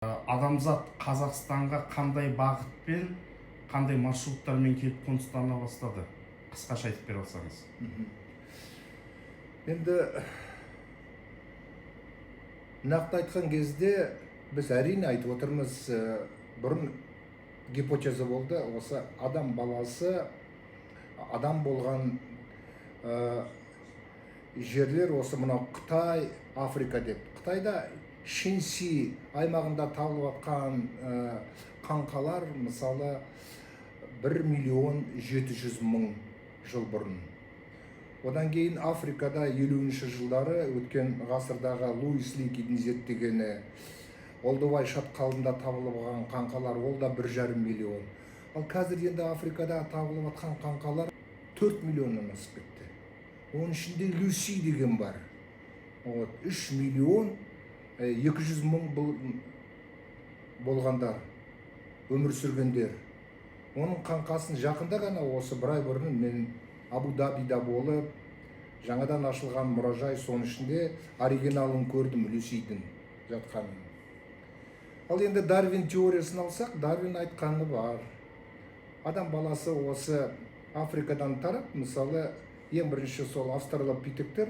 Адамзат Қазақстанға қандай бағытпен, қандай маршруттармен келіп қоныстана бастады? Қысқаша айтып бере алсаңыз. Енді нақты айтқан кезде біз әрине айтып отырмыз, бұрын гипотеза болды, осы адам баласы адам болған жерлер осы мынау Қытай, Африка деп. Қытайда Шинси аймағында табылып жатқан қаңқалар мысалы 1.700.000 жыл бұрын. Одан кейін Африкада 50-ші жылдары өткен ғасырдағы Луис Ликидің зерттегені Олдувай шатқалында табылып жатқан қаңқалар, ол да 1,5 миллион. Ал қазір енді Африкада табылып жатқан қаңқалар 4 миллионнан асып кетті. Оның ішінде Люси деген бар. 3.200.000 болғандар, өмір сүргендер. Оның қаңқасын жақында ғана осы бір ай бұрын мен Абу-Дабида болып, жаңадан ашылған мұражай, соның ішінде оригиналын көрдім, Люсидің жатқанын. Ал енді Дарвин теориясын алсақ, Дарвин айтқаны бар. Адам баласы осы Африкадан тарап, мысалы, ең бірінші сол австралопитектер,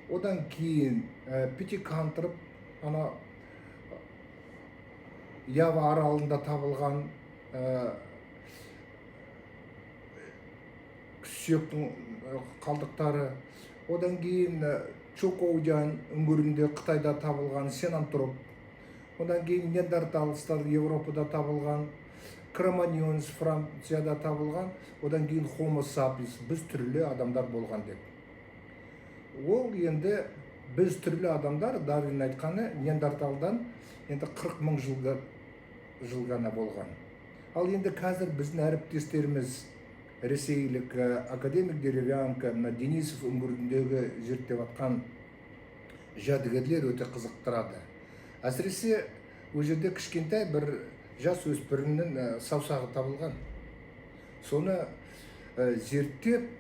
одан кейін питекантроп, ана Ява аралында табылған сүйектің қалдықтары, одан кейін Чокоудян үңгірінде Қытайда табылған сенантроп, одан кейін неандерталстар Европада табылған, Кроманьонс Францияда табылған, одан кейін Homo sapiens, біз түрлі адамдар болған деп. Ол енді біз түрлі адамдар, Дарвин айтқаны, неандерталдан енді 40.000 жыл ғана болған. Ал енді қазір біздің әріптестеріміз ресейлік академик Деревянко, Денисов үңгіріндегі зерттеп жатқан жәдігерлер өте қызықтырады. Әсіресе ол жерде кішкентай бір жас өспірімнің саусағы табылған. Соны зерттеп,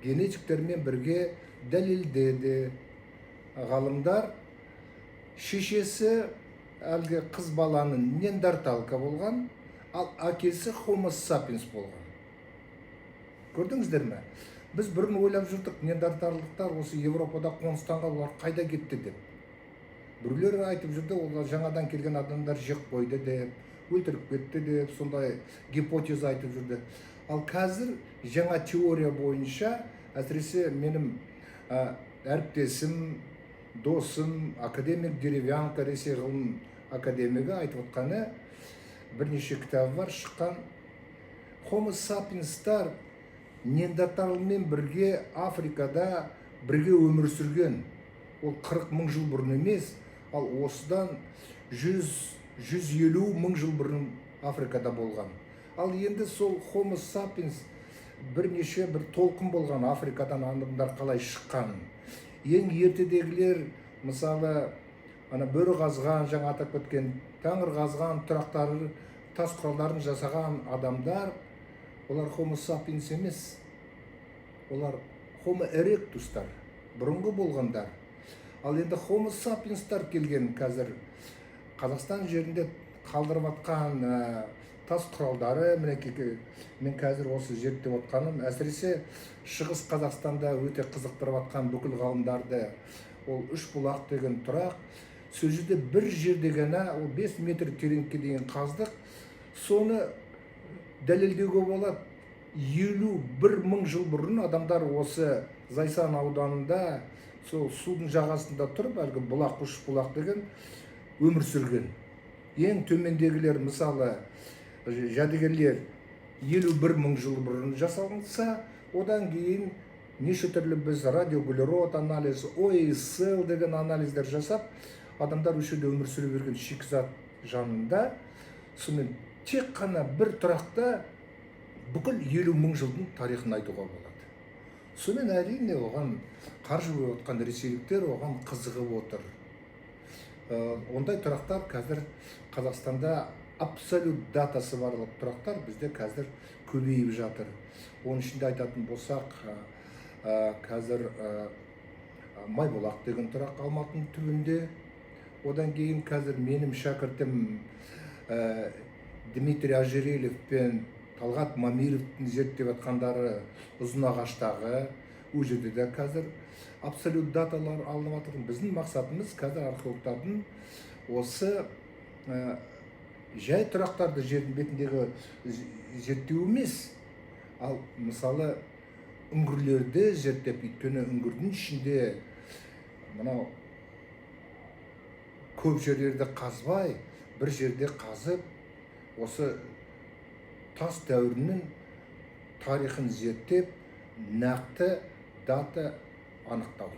генетиктермен бірге дәлелдеді. Ғалымдар шешесі әлгі қыз баланың неандерталка болған, ал әкесі Homo sapiens болған. Көрдіңіздер ме? Біз бұрын ойлап жүрдік, неандерталдықтар осы Европада қоныстанған, олар қайда кетті деп. Біреулер айтып жүрді, олар жаңадан келген адамдар жек қойды деп, өлтіріп кетті деп, сондай гипотеза айтып жүрді. Ал қазір жаңа теория бойынша, әсіресе менің әріптесім, досым, академик Деревянко, Ресей ғылым академигі айтып отқаны, бірнеше кітабы бар, шыққан. Homo sapienстар неандерталмен бірге Африкада бірге өмір сүрген. Ол 40.000 жыл бұрын емес, ал осыдан 150.000 жыл бұрын Африкада болған. Ал енді сол Homo sapiens бірнеше бір толқын болған, Африкадан адамдар қалай шыққан. Ең ертедегілер, мысалы, бөрі қазған, жаңа атап кеткен, тәңір қазған тұрақтары, тас құралдарын жасаған адамдар, олар Homo sapiens емес, олар Homo erectus'тар, бұрынғы болғандар. Ал енді Homo sapiens'тар келген қазір Қазақстан жерінде қалдырып атқан тас құралдары, мен қазір осы зерттеп отқаным, әсіресе Шығыс Қазақстанда өте қызықтырып атқан бүкіл ғалымдарды, ол Үшбұлақ деген тұрақ, сол жерде бір жерде ғана, ол 5 метр тереңдікке дейін қаздық, соны дәлелдеуге болады. 51.000 жыл бұрын адамдар осы Зайсан ауданында, сол судың жағасында тұрып, әлгі бұлақ, Үшбұлақ деген өмір сүрген. Ең төмендегілер, мысалы, жәдігерлер 51.000 жыл бұрын жасалынса, одан кейін неше түрлі біз радиоуглерод анализ, ОСЛ деген анализдер жасап, адамдар үшеде өмір сүре берген шикізат жанында, сонымен тек қана бір тұрақта бүкіл 50.000 жылдың тарихын айтуға болады. Сонымен әрине оған қаржы бөліп отқан ресейліктер оған қызығып отыр. Ондай тұрақтар қазір Қазақстанда абсолют датасы барлық тұрақтар бізде қазір көбейіп жатыр. Оның ішінде айтатын болсақ, қазір Майбұлақ деген тұрақ Алматының түбінде, одан кейін қазір менің шәкіртім Дмитрий Ожерелев пен Талғат Мамировтың зерттеп жатқандары Ұзынағаштағы, ол жерде де қазір абсолют даталар алынып жатыр. Біздің мақсатымыз қазір археологтардың осы жай тұрақтарды жердің бетіндегі зерттеу емес, ал мысалы үңгірлерді зерттеп, өйткені үңгірдің ішінде мынау көп жерлерді қазбай, бір жерде қазып, осы тас дәуірінің тарихын зерттеп, нақты дата анықтау.